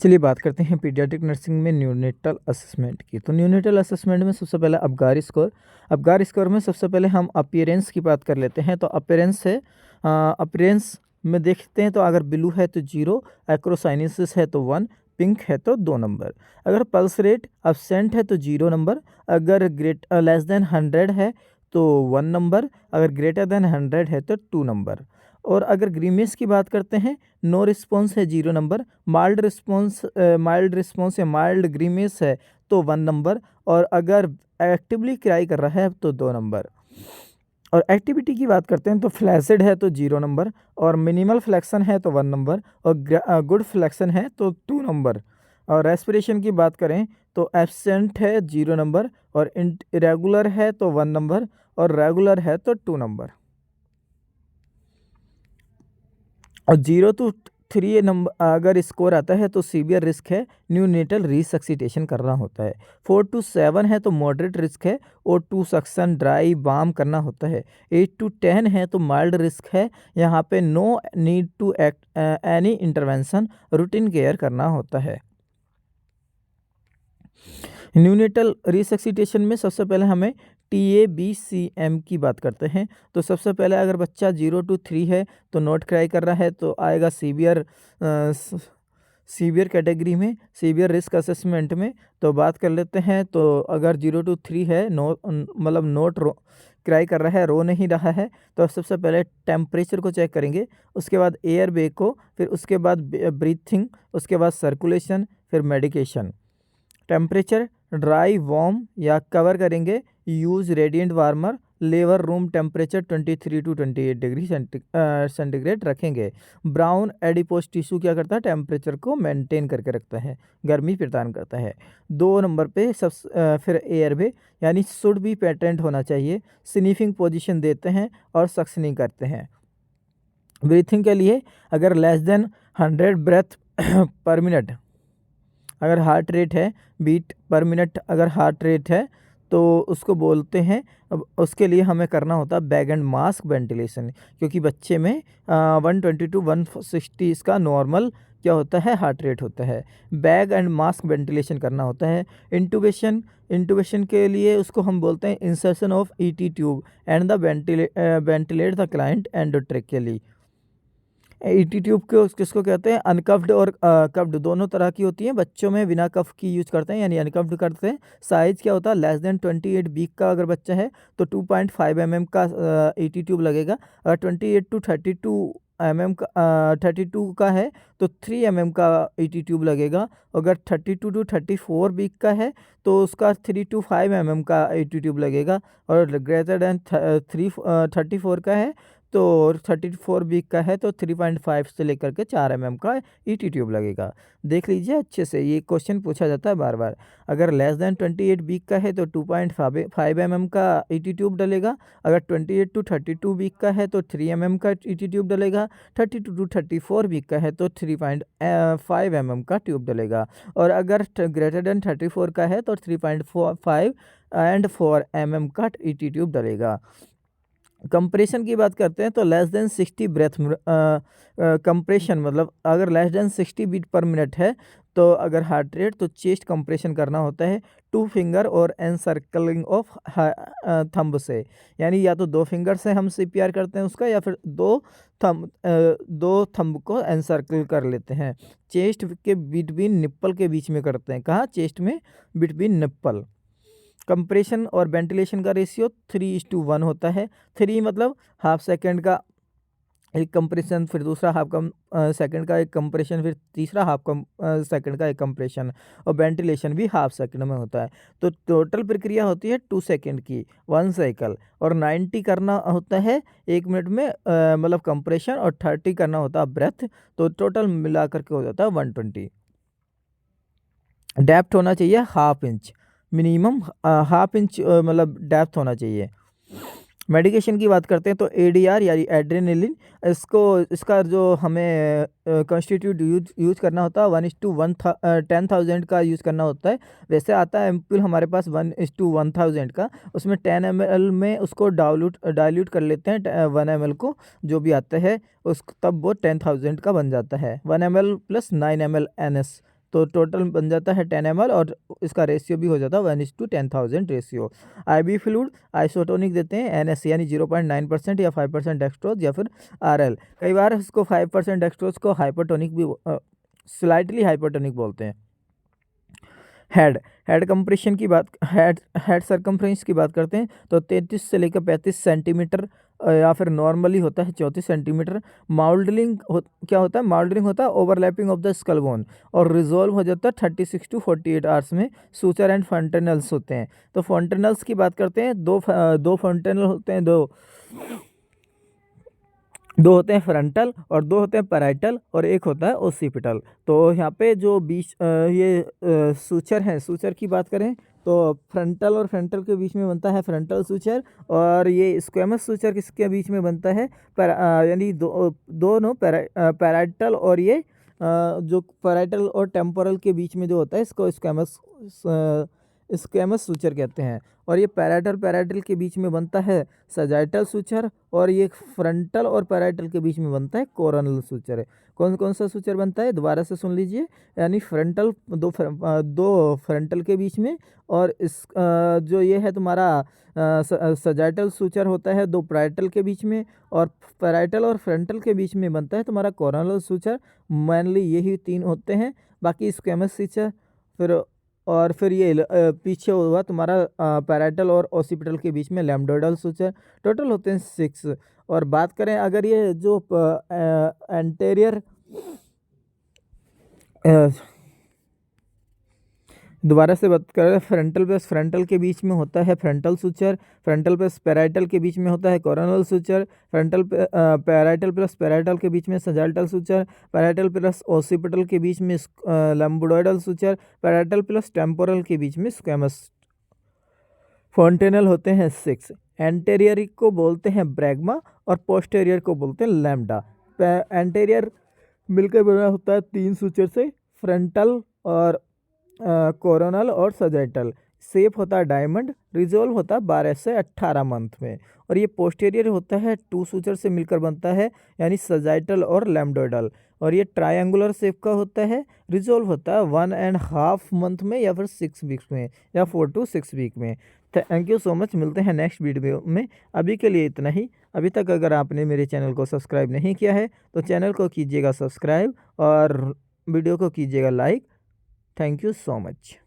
चलिए बात करते हैं पीडियाट्रिक नर्सिंग में न्यूनेटल असेसमेंट की। तो न्यूनेटल असेसमेंट में सबसे पहले अबगार स्कोर में सबसे पहले हम अपीयरेंस की बात कर लेते हैं। तो अपीयरेंस में देखते हैं तो अगर ब्लू है तो 0, एक्रोसाइनेसिस है तो 1, पिंक है तो 2 नंबर। अगर पल्स रेट अब्सेंट है तो 0 नंबर, अगर लेस देन 100 है तो 1 नंबर, अगर ग्रेटर देन 100 है तो 2 नंबर। और अगर ग्रीमेस की बात करते हैं, नो रिस्पॉन्स है 0 नंबर, माइल्ड रिस्पॉन्स या माइल्ड ग्रीमेस है तो 1 नंबर, और अगर एक्टिवली क्राई कर रहा है तो 2 नंबर। और एक्टिविटी की बात करते हैं तो फ्लैसिड है तो 0 नंबर, और मिनिमल फ्लेक्शन है तो 1 नंबर, और गुड फ्लेक्शन है तो 2 नंबर। और रेस्पिरेशन की बात करें तो एब्सेंट है 0 नंबर, और इरेगुलर है तो 1 नंबर, और रेगुलर है तो 2 नंबर। और 0 to 3 नंबर अगर स्कोर आता है तो सीवियर रिस्क है, न्यूनेटल रिसक्सिटेशन करना होता है। 4 to 7 है तो मॉडरेट रिस्क है, और 2 सक्शन ड्राई बाम करना होता है। 8 to 10 है तो माइल्ड रिस्क है, यहाँ पे no need to any intervention, routine care करना होता है। न्यूनेटल रिसक्सिटेशन में सबसे पहले हमें TABCM की बात करते हैं। तो सबसे पहले अगर बच्चा 0 to 3 है तो नॉट क्राई कर रहा है तो आएगा सीवियर कैटेगरी में, सीवियर रिस्क असेसमेंट में। तो बात कर लेते हैं, तो अगर 0 to 3 है, मतलब नोट क्राई कर रहा है, रो नहीं रहा है, तो सबसे पहले टेम्परेचर को चेक करेंगे, उसके बाद एयर वे को, फिर उसके बाद ब्रीथिंग, उसके बाद सर्कुलेशन, फिर मेडिकेशन। टेम्परेचर ड्राई वार्म या कवर करेंगे, यूज़ रेडिएंट वार्मर, लेवर room temperature 23 to 28 degree centigrade रखेंगे। ब्राउन एडिपोज टिश्यू क्या करता है, टेम्परेचर को मेंटेन करके रखता है, गर्मी प्रदान करता है। 2 नंबर पे फिर एयर वे, यानी शुड भी पेटेंट होना चाहिए, स्नीफिंग पोजीशन देते हैं और सक्शनिंग करते हैं। ब्रीथिंग के लिए अगर less than 100 breath per minute अगर हार्ट रेट है, बीट पर मिनट अगर हार्ट रेट है, तो उसको बोलते हैं। अब उसके लिए हमें करना होता है बैग एंड मास्क वेंटिलेशन, क्योंकि बच्चे में 120 to 160 इसका नॉर्मल क्या होता है, हार्ट रेट होता है। बैग एंड मास्क वेंटिलेशन करना होता है। इंटूबेशन के लिए उसको हम बोलते हैं insertion of ET tube and the ventilate the client endotracheally. ET tube को किसको कहते हैं, अनकफ्ड और कफ्ड दोनों तरह की होती हैं। बच्चों में बिना कफ की यूज करते हैं, यानी अनकफ्ड करते हैं। साइज़ क्या होता है, लेस देन 28 वीक का अगर बच्चा है तो 2.5 mm का ET ट्यूब लगेगा। अगर 28 to 32 mm का 32 का है तो 3 mm का ET ट्यूब लगेगा। अगर 32 to 34 वीक का है तो उसका 3 to 5 mm का ET ट्यूब लगेगा। और ग्रेटर देन 34 का है तो 34 वीक का है तो 3.5 से लेकर के 4 mm का ET ट्यूब लगेगा। देख लीजिए अच्छे से, ये क्वेश्चन पूछा जाता है बार बार। अगर लेस देन 28 वीक का है तो 2.5 mm का ET ट्यूब डलेगा। अगर 28 to 32 वीक का है तो 3 mm का ET ट्यूब डलेगा। 32 to 34 वीक का है तो 3.5 mm का ट्यूब डलेगा। और अगर ग्रेटर देन 34 का है तो 3.5 एंड 4 mm का ET ट्यूब डलेगा। कंप्रेशन की बात करते हैं तो लेस देन 60 ब्रेथ कंप्रेशन, मतलब अगर less than 60 beat per minute है तो अगर हार्ट रेट, तो चेस्ट कंप्रेशन करना होता है 2 फिंगर और एनसर्कलिंग ऑफ थंब से, यानी या तो 2 फिंगर से हम CPR करते हैं उसका, या फिर 2 थंब को एनसर्कल कर लेते हैं। चेस्ट के बिटवीन निप्पल के बीच में करते हैं, कहाँ, चेस्ट में बिटवीन निप्पल। कंप्रेशन और वेंटिलेशन का रेशियो 3:1 होता है। 3 मतलब हाफ सेकंड का एक कंप्रेशन, फिर दूसरा हाफ सेकंड का एक कंप्रेशन, फिर तीसरा हाफ सेकंड का एक कंप्रेशन, और वेंटिलेशन भी हाफ सेकंड में होता है। तो टोटल प्रक्रिया होती है 2 सेकंड की, 1 साइकिल। और 90 करना होता है 1 मिनट में, मतलब कंप्रेशन, और 30 करना होता है ब्रेथ, तो टोटल मिला करके हो जाता है 120। डेप्थ होना चाहिए half inch, minimum half inch मतलब डेप्थ होना चाहिए। मेडिकेशन की बात करते हैं तो ADR यानी एड्रेनलिन, इसका जो हमें कॉन्स्टिट्यूट यूज करना होता है 1:10,000 का यूज़ करना होता है। वैसे आता है एम्पूल हमारे पास 1:1000 का, उसमें 10 ml में उसको डाइल्यूट कर लेते हैं 1 ml को, जो भी आता है उस तब वो 10,000 का बन जाता है। 1 ml + 9 ml NS तो टोटल बन जाता है 10 ml और इसका रेशियो भी हो जाता है 1:10,000 रेशियो। आईबी फ्लूइड आइसोटोनिक देते हैं NS यानी 0.9% या 5% डेक्सट्रोज या फिर RL। कई बार इसको 5% डेक्सट्रोज को हाइपरटोनिक भी स्लाइटली हाइपरटोनिक बोलते हैं। हेड हेड कंप्रेशन की बात हेड सरकमफ्रेंस की बात करते हैं तो 33 से लेकर 35 सेंटीमीटर या फिर नॉर्मली होता है 34 सेंटीमीटर। क्या होता है? माउल्डरिंग होता है overlapping of the skull bone और रिजोल्व हो जाता है 36 to 48 आवर्स में। सूचर एंड फॉन्टेनल्स होते हैं। तो फॉन्टेनल्स की बात करते हैं, दो फॉन्टेनल होते हैं, दो होते हैं फ्रंटल और दो होते हैं पैराइटल और एक होता है ओसिपिटल। तो यहाँ पे जो बीच सूचर हैं, सूचर की बात करें तो फ्रंटल और फ्रंटल के बीच में बनता है फ्रंटल सूचर और ये स्क्वेमस सूचर किसके बीच में बनता है? यानी दोनों पैराइटल और ये जो पैराइटल और टेम्पोरल के बीच में जो होता है इसको स्क्वेमस सूचर कहते हैं। और ये पैराइटल के बीच में बनता है सजाइटल सूचर और ये फ्रंटल और पैराइटल के बीच में बनता है कोरोनल सूचर है। कौन कौन सा सूचर बनता है दोबारा से सुन लीजिए। यानी फ्रंटल दो फ्रंटल के बीच में और जो ये है तुम्हारा सजाइटल सूचर होता है दो पैराइटल के बीच में और पैराइटल और फ्रंटल के बीच में बनता है तुम्हारा कोरोनल सूचर। मेनली यही तीन होते हैं, बाकी स्क्वेमस सूचर फिर ये पीछे हुआ तुम्हारा पैराइटल और ओसिपिटल के बीच में लैम्बडोइडल सूचर। टोटल होते हैं 6। और बात करें अगर ये जो एंटेरियर दोबारा से बात करें फ्रंटल प्लस फ्रंटल के बीच में होता है frontal suture, frontal plus parietal के बीच में होता है coronal suture, parietal plus parietal के बीच में sagittal suture, parietal plus occipital के बीच में लैम्बडोइडल सूचर, पैराइटल प्लस टेम्पोरल के बीच में स्क्वेमस। फॉन्टेनल होते हैं 6। एंटेरियर को बोलते हैं ब्रैग्मा और पोस्टेरियर को बोलते हैं लैम्डा। एंटेरियर मिलकर बना होता है 3 सूचर से, फ्रंटल और कोरोनल और सजाइटल। शेप होता है डायमंड, रिजोल्व होता है 12 से 18 मंथ में। और ये पोस्टेरियर होता है 2 सूचर से मिलकर बनता है यानी सजाइटल और लैम्बडोइडल। और ये ट्रायंगुलर शेप का होता है, रिजोल्व होता है 1.5 मंथ में या फिर 6 वीक्स में या 4 to 6 वीक में। थैंक यू सो मच, मिलते हैं नेक्स्ट वीडियो में। अभी के लिए इतना ही। अभी तक अगर आपने मेरे चैनल को सब्सक्राइब नहीं किया है तो चैनल को कीजिएगा सब्सक्राइब और वीडियो को कीजिएगा like. Thank you so much.